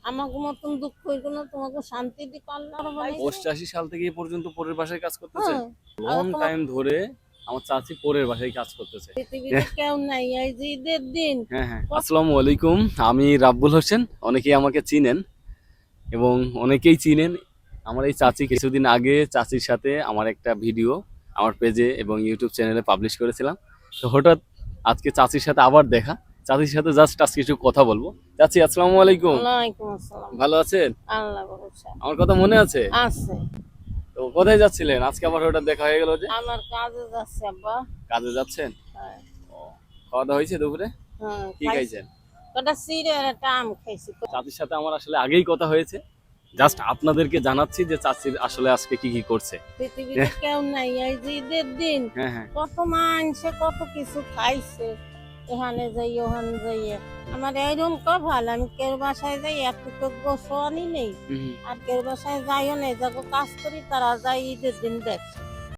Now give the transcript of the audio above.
আমাকে মতন দুঃখ হইল না, তোমাকে শান্তি দিক আল্লাহ বানাইছে। 88 সাল থেকে এই পর্যন্ত পরের বাসায় কাজ করতেছে। হ্যাঁ, লং টাইম ধরে আমার চাচি পরের বাসায় কাজ করতেছে। পৃথিবীতে কেউ নাই, এই যে ঈদের দিন। হ্যাঁ হ্যাঁ, আসসালামু আলাইকুম। আমি রাব্বুল হোসেন, অনেকেই আমাকে চিনেন এবং অনেকেই চিনেন আমার এই চাচি। কিছুদিন আগে চাচির সাথে আমার একটা ভিডিও আমার পেজে এবং ইউটিউব চ্যানেলে পাবলিশ করেছিলাম। তো হঠাৎ আজকে চাচির সাথে আবার দেখা, চাচির সাথে জাস্ট আজকে কিছু কথা বলবো। চাচি আসসালামু আলাইকুম, ওয়ালাইকুম আসসালাম। ভালো আছেন? আল্লাহ ভরসা আমার কথা মনে আছে? আছে। তো কোথায় যাচ্ছিলেন আজকে? আবার হঠাৎ দেখা হয়ে গেল যে। আমার কাজে যাচ্ছে আব্বা। কাজে যাচ্ছেন? হ্যাঁ, ও, খাওয়া দাওয়া হয়েছে দুপুরে? হ্যাঁ, কি খাইছেন? কটা সিঁড়ি আর একটা আম খাইছি। চাচির সাথে আমার আসলে আগেই কথা হয়েছে, জাস্ট আপনাদেরকে জানাচ্ছি যে চাচির আসলে আজকে কি কি করছে। পৃথিবীতে কেউ নাই, এই যে ঈদের দিন। হ্যাঁ হ্যাঁ, কত মানুষে কত কিছু খাইছে, এখানে যাই ওখানে যাইয়ে। আমার এইরকম কপাল, আমি কেউ বাসায় যাই একটু তো গোসো আনি নেই, আর কেউ বাসায় যাইও নেই, যাকে কাজ করি তারা যায় ঈদের দিন দেখে।